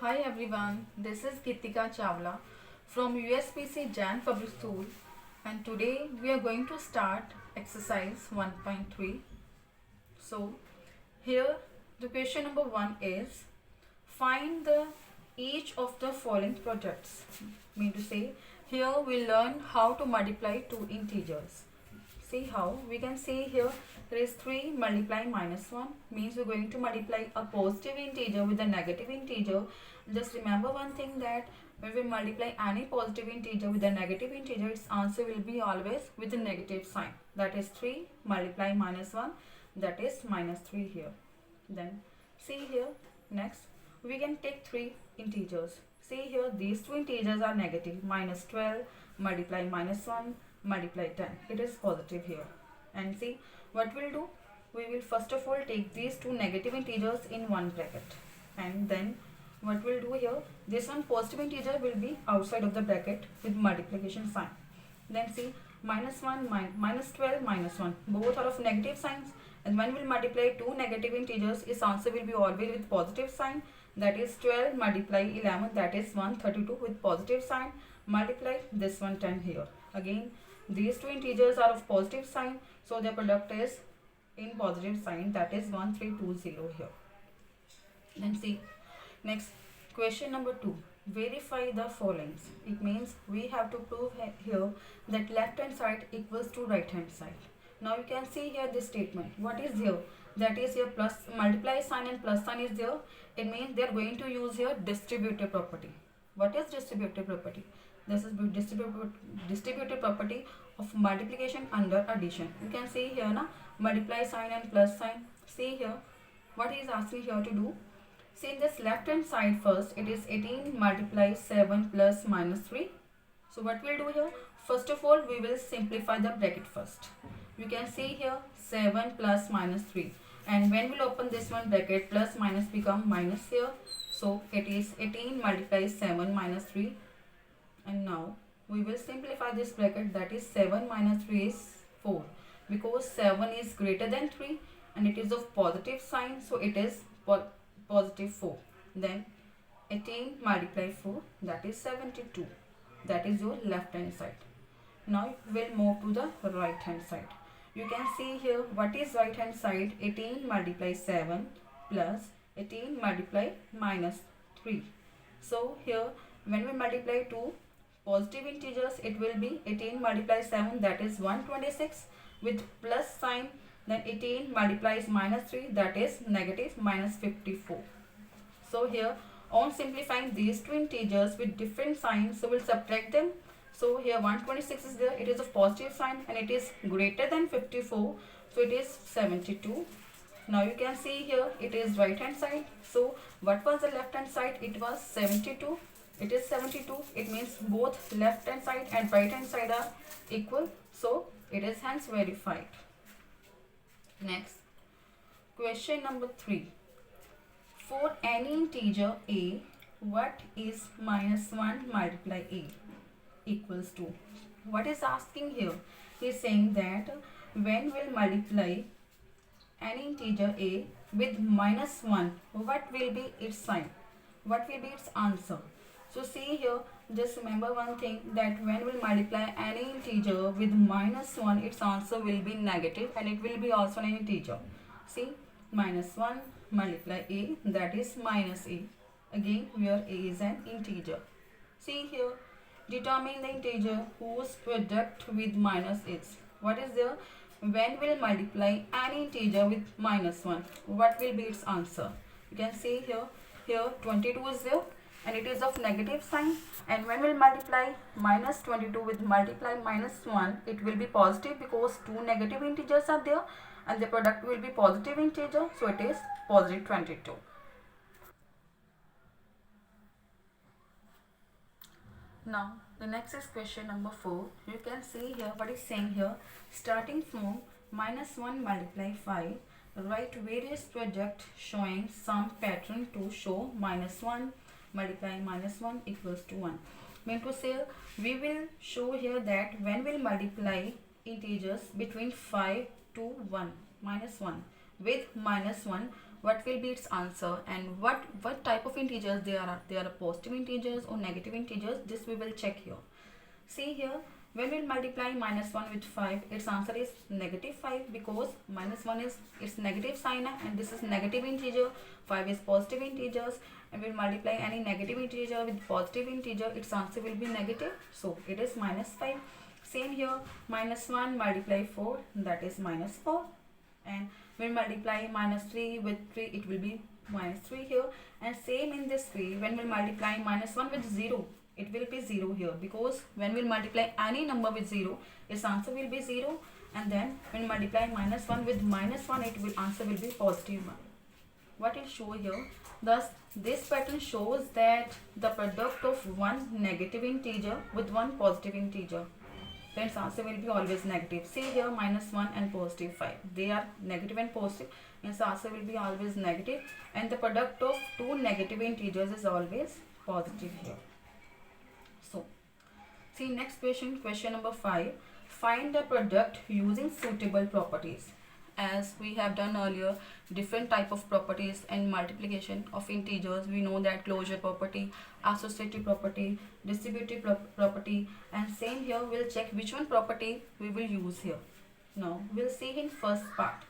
Hi everyone, this is Gitika Chawla from USPC Jan Public School, and today we are going to start exercise 1.3. So here the question number 1 is find the each of the following products. Mean to say here we learn how to multiply two integers. See how we can see here there is 3 multiplying minus 1 means we're going to multiply a positive integer with a negative integer. Just remember one thing, that when we multiply any positive integer with a negative integer, its answer will be always with a negative sign. That is 3 multiplying minus 1, that is minus 3 here. Then see here, next we can take 3 integers. See here, these two integers are negative, minus 12 multiply minus 1 multiply 10, it is positive here. And see what we'll do, we will first of all take these two negative integers in one bracket, and then what we'll do here, this one positive integer will be outside of the bracket with multiplication sign. Then see, minus 1 minus 12 minus 1, both are of negative signs, and when we'll multiply two negative integers, its answer will be always with positive sign. That is 12 multiply 11, that is 132 with positive sign, multiply this one 10 here. Again these two integers are of positive sign, so their product is in positive sign, that is 1320 here. Then see, next question number 2, verify the following. It means we have to prove here that left hand side equals to right hand side. Now you can see here this statement, what is here, that is here plus multiply sign and plus sign is there. It means they are going to use here distributive property. What is distributive property? This is distributive property of multiplication under addition. You can see here na, multiply sign and plus sign. See here what he is asking here to do. See in this left hand side first, it is 18 multiply 7 plus minus 3. So what we'll do here, first of all we will simplify the bracket first. You can see here 7 plus minus 3, and when we'll open this one bracket, plus minus become minus here. So it is 18 multiply 7 minus 3, and now we will simplify this bracket, that is 7 minus 3 is 4, because 7 is greater than 3 and it is of positive sign, so it is positive 4. Then 18 multiply 4, that is 72, that is your left hand side. Now we'll move to the right hand side. You can see here what is right hand side, 18 multiply 7 plus 18 multiply minus 3. So here when we multiply two positive integers, it will be 18 multiply 7, that is 126 with plus sign. Then 18 multiplies minus 3, that is negative minus 54. So here on simplifying these two integers with different signs, so we'll subtract them. So here 126 is there, it is of positive sign and it is greater than 54, so it is 72. Now you can see here it is right hand side. So what was the left hand side? It was 72. It is 72. It means both left hand side and right hand side are equal, so it is hence verified. Next question number 3, for any integer a, what is minus 1 multiply a equals to? What is asking here? He is saying that when we'll multiply any integer a with minus 1, what will be its sign? What will be its answer? So see here, just remember one thing, that when we multiply any integer with minus 1, its answer will be negative and it will be also an integer. See, minus 1 multiply a, that is minus a. Again where a is an integer. See here, determine the integer whose product with minus is. What is there? When we'll multiply any integer with minus 1, what will be its answer? You can see here 22 is there and it is of negative sign, and when we'll multiply minus 22 with multiply minus 1, it will be positive because two negative integers are there and the product will be positive integer, so it is positive 22. Now the next is question number 4. You can see here what is saying here, starting from minus 1 multiply 5, write various product showing some pattern to show minus 1 multiply minus 1 equals to 1. Mean to say, we will show here that when we'll multiply integers between 5 to 1 minus 1 with minus 1, what will be its answer, and what type of integers they are positive integers or negative integers. This we will check here. See here, when we multiply minus 1 with 5, its answer is negative 5, because minus 1 is its negative sign and this is negative integer, 5 is positive integers, and we'll multiply any negative integer with positive integer, its answer will be negative, so it is minus 5. Same here, minus 1 multiply 4, that is minus 4, and when multiply minus 3 with 3, it will be minus 3 here. And same in this way, when we multiply minus 1 with 0, it will be 0 here, because when we multiply any number with 0, its answer will be 0. And then when multiply minus 1 with minus 1, it will answer will be positive 1. What it show here, thus this pattern shows that the product of one negative integer with one positive integer, then its answer will be always negative. See here, minus 1 and positive 5, they are negative and positive, its answer will be always negative, and the product of two negative integers is always positive here. So see next question, question number 5. Find the product using suitable properties. As we have done earlier, different type of properties and multiplication of integers. We know that closure property, associative property, distributive property, and same here we'll check which one property we will use here. Now we'll see in first part.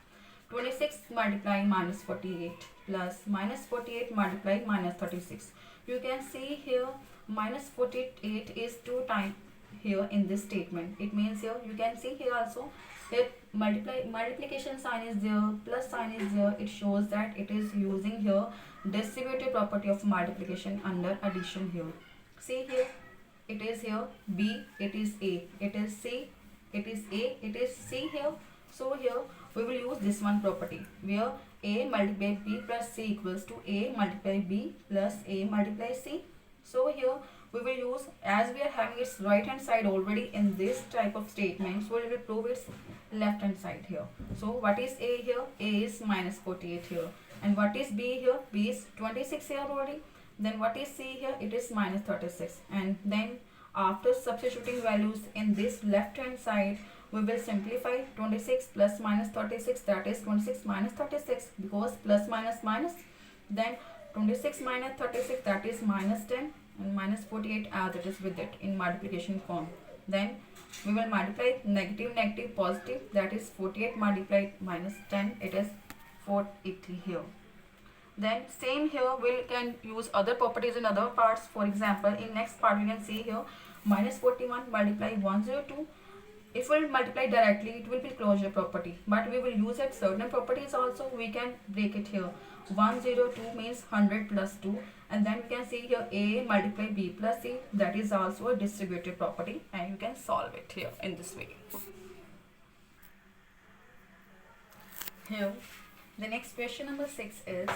26 multiply minus 48 plus minus 48 multiply minus 36. You can see here minus 48 is 2 times here in this statement. It means here you can see here also that multiplication sign is there, plus sign is there. It shows that it is using here distributive property of multiplication under addition here. See here, it is here B, it is A, it is C, it is A, it is C here. So here we will use this one property where A multiply B plus C equals to A multiply B plus A multiply C. So here we will use, as we are having its right hand side already in this type of statements, we will prove its left hand side here. So what is A here? A is minus 48 here. And what is B here? B is 26 here already. Then what is C here? It is minus 36. And then after substituting values in this left hand side, we will simplify 26 plus minus 36, that is 26 minus 36, because plus minus minus, then 26 minus 36, that is minus 10, and minus 48 as it is with it in multiplication form. Then we will multiply negative negative positive, that is 48 multiplied minus 10, it is 480 here. Then same here we can use other properties in other parts. For example, in next part we can see here minus 41 multiply 102. If we multiply directly, it will be closure property, but we will use it certain properties also. We can break it here. 102 means 100 plus 2, and then we can see here A multiply B plus C, that is also a distributive property, and you can solve it here in this way. Here the next question number 6 is,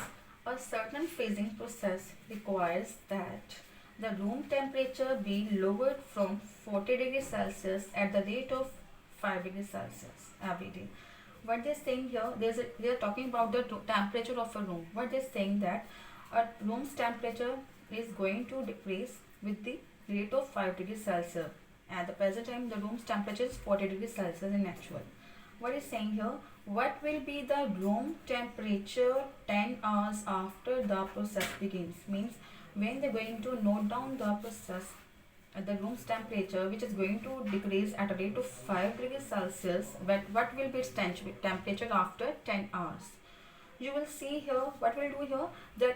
a certain freezing process requires that the room temperature be lowered from 40 degrees Celsius at the rate of 5 degrees Celsius every day. What they're saying here, they are talking about the temperature of a room. What they're saying that a room's temperature is going to decrease with the rate of 5 degrees Celsius. At the present time, the room's temperature is 40 degrees Celsius in actual. What is saying here? What will be the room temperature 10 hours after the process begins? Means when they're going to note down the process at the room's temperature, which is going to decrease at a rate of 5 degrees Celsius, but what will be its temperature after 10 hours? You will see here, what we'll do here, the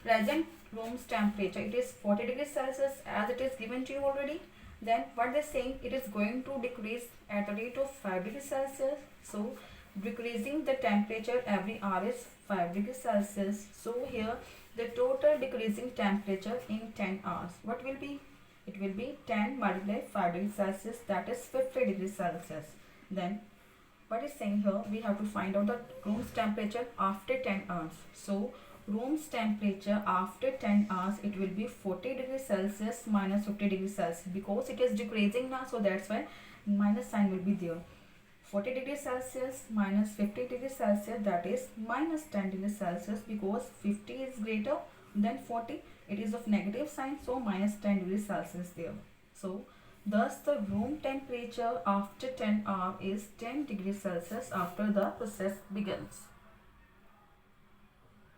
present room's temperature, it is 40 degrees Celsius as it is given to you already. Then what they're saying, it is going to decrease at the rate of 5 degrees Celsius. So decreasing the temperature every hour is 5 degrees Celsius. So here the total decreasing temperature in 10 hours, what will be? It will be 10 multiplied 5 degrees Celsius, that is 50 degrees Celsius. Then what is saying here, we have to find out the room's temperature after 10 hours. So room's temperature after 10 hours, it will be 40 degrees Celsius minus 50 degrees Celsius, because it is decreasing now, so that's why minus sign will be there. 40 degrees Celsius minus 50 degrees Celsius, that is minus 10 degrees Celsius, because 50 is greater than 40, it is of negative sign, so minus 10 degrees Celsius there. So thus the room temperature after 10 hours is 10 degrees Celsius after the process begins.